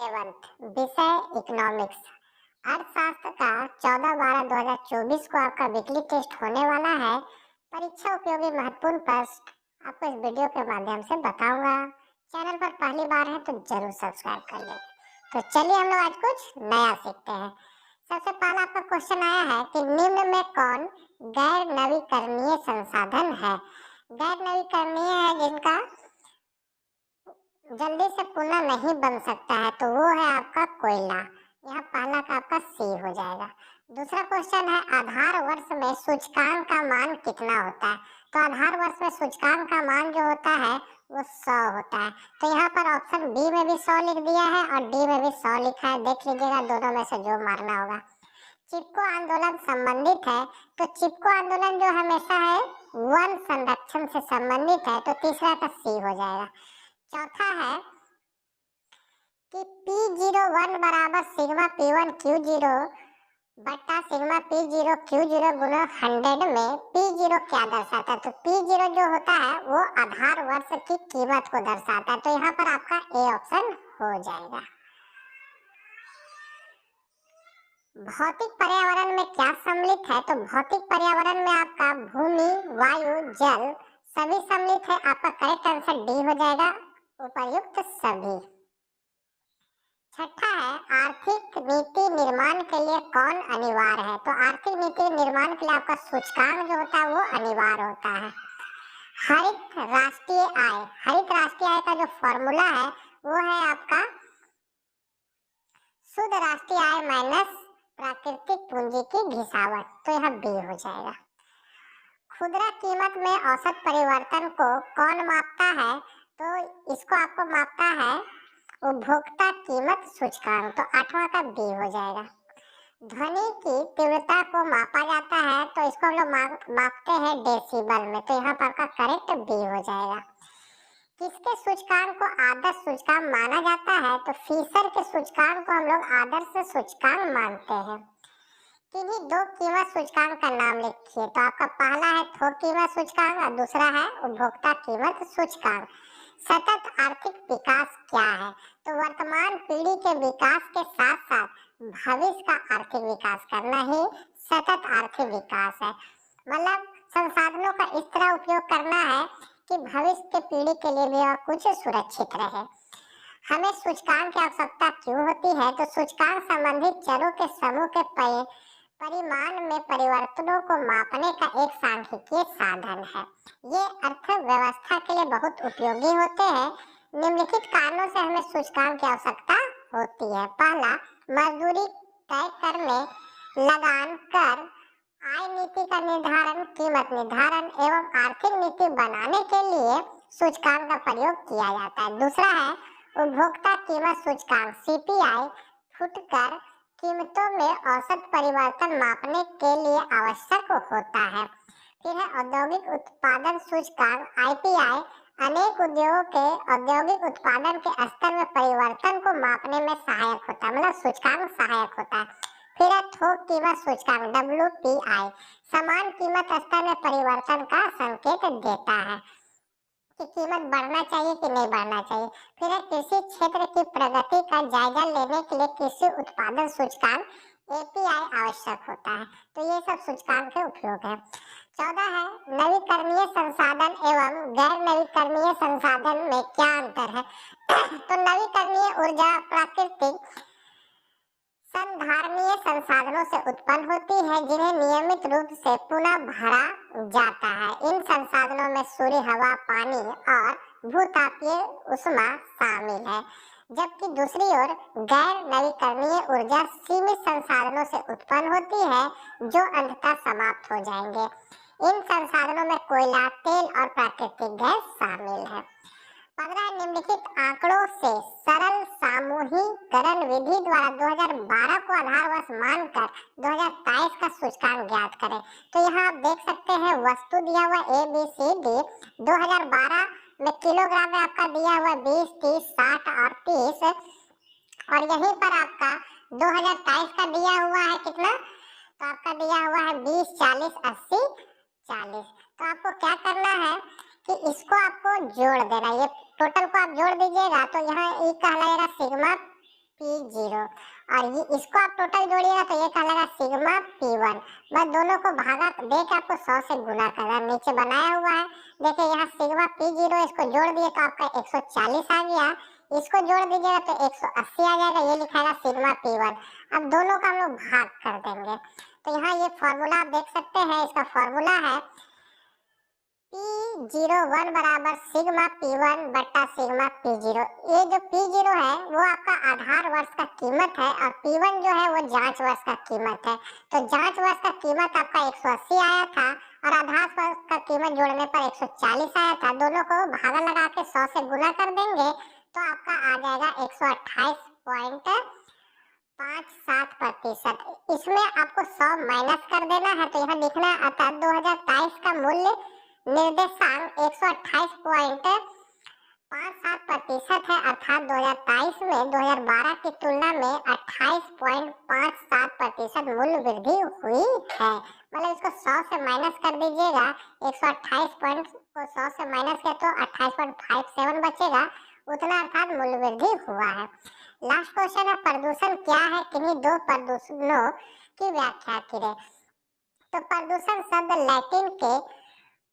Seventh विषय economics. अर्थशास्त्र का 14/12/2024 को आपका वीकली टेस्ट होने वाला है। परीक्षा उपयोगी महत्वपूर्ण प्रश्न आपको इस वीडियो के माध्यम से बताऊंगा। चैनल पर पहली बार है तो जरूर सब्सक्राइब कर ले। तो चलिए हम लोग आज कुछ नया सीखते हैं। सबसे पहला आपका क्वेश्चन आया है कि निम्न में कौन गैर नवीकरणीय संसाधन है। गैर नवीकरणीय है जिनका जल्दी से पुनः नहीं बन सकता है, तो वो है आपका कोयला। यहाँ पहला का आपका सी हो जाएगा। दूसरा क्वेश्चन है आधार वर्ष में सूचकांक का मान कितना होता है। तो आधार वर्ष में सूचकांक का मान जो होता है वो 100 होता है। तो यहाँ पर ऑप्शन बी में भी 100 लिख दिया है और डी में भी 100 लिखा है। देख लीजिएगा दोनों में से जो मारना होगा। चिपको आंदोलन संबंधित है, तो चिपको आंदोलन जो हमेशा है वन संरक्षण से संबंधित है, तो तीसरा का सी हो जाएगा। चौथा है कि P01 बराबर सिग्मा P1 Q0 बट्टा सिग्मा P0 Q0 गुना 100 में P0 क्या दर्शाता है। तो P0 जो होता है वो आधार वर्ष की कीमत को दर्शाता है। तो यहाँ पर आपका ए ऑप्शन हो जाएगा। भौतिक पर्यावरण में क्या सम्मिलित है। तो भौतिक पर्यावरण में आपका भूमि, वायु, जल सभी सम्मिलित है। आपका करेक्ट आंसर डी हो जाएगा, उपर्युक्त सभी। छठा है आर्थिक नीति निर्माण के लिए कौन अनिवार्य है। तो आर्थिक नीति निर्माण के लिए आपका सूचकांक जो होता है वो अनिवार्य होता है। हरित राष्ट्रीय आय, हरित राष्ट्रीय आय का जो फॉर्मूला है वो है आपका शुद्ध राष्ट्रीय आय माइनस प्राकृतिक पूंजी की घिसावट। तो यह बी हो जाएगा। खुदरा कीमत में औसत परिवर्तन को कौन मापता है। तो इसको आपको मापता है उपभोक्ता कीमत सूचकांक। तो 8वां का बी हो जाएगा। ध्वनि की तीव्रता को मापा जाता है, तो इसको हम लोग मापते हैं डेसिबल में। तो यहाँ पर आपका करेक्ट बी हो जाएगा। किसके सूचकांक को आदर्श सूचकांक माना जाता है। तो फीसर के सूचकांक को हम लोग आदर्श सूचकांक मानते हैं। किन्हीं दो कीमत सूचकांक का नाम लिखिए। तो आपका पहला है थोक कीमत सूचकांक और दूसरा है उपभोक्ता कीमत सूचकांक। सतत आर्थिक विकास क्या है। तो वर्तमान पीढ़ी के विकास के साथ साथ भविष्य का आर्थिक विकास करना ही सतत आर्थिक विकास है। मतलब संसाधनों का इस तरह उपयोग करना है कि भविष्य के पीढ़ी के लिए भी और कुछ सुरक्षित रहे। हमें सूचकांक की आवश्यकता क्यों होती है। तो सूचकांक संबंधित चरों के समूह के परिमाण में परिवर्तनों को मापने का एक सांख्यिकीय साधन है। ये अर्थव्यवस्था के लिए बहुत उपयोगी होते हैं। निम्नलिखित कारणों से हमें सूचकांक की आवश्यकता होती है। पहला, मजदूरी तय करने, लगान, कर, आय नीति का निर्धारण, कीमत निर्धारण एवं आर्थिक नीति बनाने के लिए सूचकांक का प्रयोग किया जाता है। दूसरा है उपभोक्ता कीमत सूचकांक CPI फुटकर कीमतों में औसत परिवर्तन मापने के लिए आवश्यक होता है। फिर है औद्योगिक उत्पादन सूचकांक IPI अनेक उद्योगों के औद्योगिक उत्पादन के स्तर में परिवर्तन को मापने में सहायक होता है, मतलब सूचकांक सहायक होता है। फिर है थोक कीमत सूचकांक WPI समान कीमत स्तर में परिवर्तन का संकेत देता है कि कीमत बढ़ना चाहिए कि नहीं बढ़ना चाहिए। फिर है कृषि क्षेत्र की प्रगति का जायजा लेने के लिए कृषि उत्पादन सूचकांक API आवश्यक होता है। तो ये सब सूचकांक के उपयोग है। 14 है नवीकरणीय संसाधन एवं गैर नवीकरणीय संसाधन में क्या अंतर है। तो नवीकरणीय ऊर्जा प्राकृतिक संधारणीय संसाधनों से उत्पन्न होती है जिन्हें नियमित रूप से पुनः भरा जाता है। इन संसाधनों में सूर्य, हवा, पानी और भूतापीय ऊष्मा शामिल है। जबकि दूसरी ओर गैर नवीकरणीय ऊर्जा सीमित संसाधनों से उत्पन्न होती है जो अंततः समाप्त हो जाएंगे। इन संसाधनों में कोयला, तेल और प्राकृतिक गैस शामिल है। 15 निम्नलिखित आंकड़ों से सरल सामूहिकरण विधि द्वारा 2012 को आधार वर्ष मानकर 2023 का सूचकांक ज्ञात करें। तो यहाँ आप देख सकते हैं वस्तु दिया हुआ ABCD 2012 में किलोग्राम में आपका दिया हुआ 20, 30, 60 और 30 और यहीं पर आपका 2023 का दिया हुआ है कितना। तो आपका दिया हुआ है 20, 40, 80, 40। तो आपको क्या करना है कि इसको आपको जोड़ देना। ये टोटल को आप जोड़ दीजिएगा तो यहाँ ई कहलाएगा सिग्मा P0 और ये इसको आप टोटल जोड़िएगा तो ये कहलाएगा सिग्मा P1। बस दोनों को भागा दे के आपको 100 से गुना करना। नीचे बनाया हुआ है, देखिए यहाँ सिग्मा P0 इसको जोड़ दिए तो आपका 140 आ गया, इसको जोड़ दीजिएगा तो 180 आ जाएगा, ये लिखाएगा सिग्मा P1। अब दोनों का हम लोग भाग कर देंगे तो यहाँ ये फॉर्मूला आप देख सकते हैं, इसका फॉर्मूला है P01 बराबर सिग्मा P1 बट्टा सिग्मा P0। ये जो P0 है वो आपका आधार वर्ष का कीमत है और P1 जो है वो जांच वर्ष का कीमत है। तो जांच वर्ष का कीमत आपका 180 आया था और आधार वर्ष का कीमत जोड़ने पर 140 आया था। दोनों को भागा लगा के 100 से गुना कर देंगे तो आपका आ जाएगा 128.57%। इसमें आपको 100 माइनस कर देना है तो यहाँ लिखना है अर्थात 2023 का मूल्य निर्देशांक 128.57% है, अर्थात 2023 में 2012 की तुलना में 28.57% मूल्य वृद्धि हुई है। मतलब इसको 100 से माइनस कर दीजिएगा, 128 पॉइंट को 100 से माइनस किया तो 28.57 बचेगा, उतना अर्थात मूल्य वृद्धि हुआ है। लास्ट क्वेश्चन है प्रदूषण क्या है, किन्हीं दो प्रदूषणों की व्याख्या करें। तो प्रदूषण शब्द लैटिन के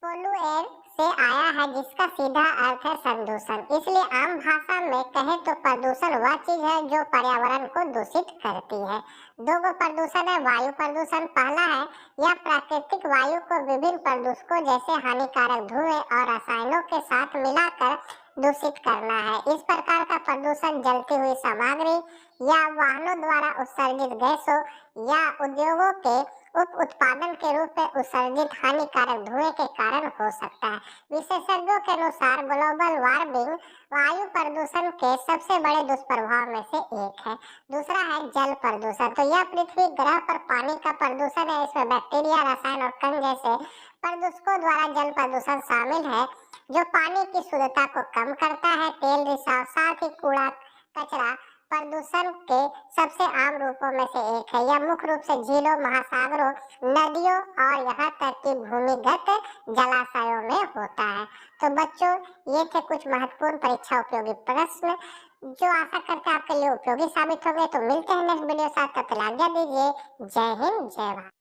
पोलुएर से आया है जिसका सीधा अर्थ है संदूषण। इसलिए आम भाषा में कहें तो प्रदूषण वह चीज है जो पर्यावरण को दूषित करती है। दो गो प्रदूषण है, वायु प्रदूषण पहला है, यह प्राकृतिक वायु को विभिन्न प्रदूषकों जैसे हानिकारक धुएं और रसायनों के साथ मिलाकर दूषित करना है। इस प्रकार का प्रदूषण जलती हुई सामग्री या वाहनों द्वारा उत्सर्जित गैसों या उद्योगों के उप उत्पादन के रूप में उत्सर्जित हानिकारक धुएं के कारण हो सकता है। विशेषज्ञों के अनुसार ग्लोबल वार्मिंग वायु प्रदूषण के सबसे बड़े दुष्प्रभाव में से एक है। दूसरा है जल प्रदूषण। तो यह पृथ्वी ग्रह पर पानी का प्रदूषण है, इसमें बैक्टीरिया, रसायन और कण जैसे प्रदूषकों द्वारा जल प्रदूषण शामिल है जो पानी की शुद्धता को कम करता है। तेल रिसाव साथ ही कूड़ा कचरा प्रदूषण के सबसे आम रूपों में से एक है। यह मुख्य रूप से झीलों, महासागरों, नदियों और यहाँ तक कि भूमिगत जलाशयों में होता है। तो बच्चों ये थे कुछ महत्वपूर्ण परीक्षा उपयोगी प्रश्न जो आशा करते हैं आपके लिए उपयोगी साबित होंगे। तो मिलते हैं नेक्स्ट वीडियो साथ, तब तक आज्ञा दीजिए। जय हिंद, जय भारत।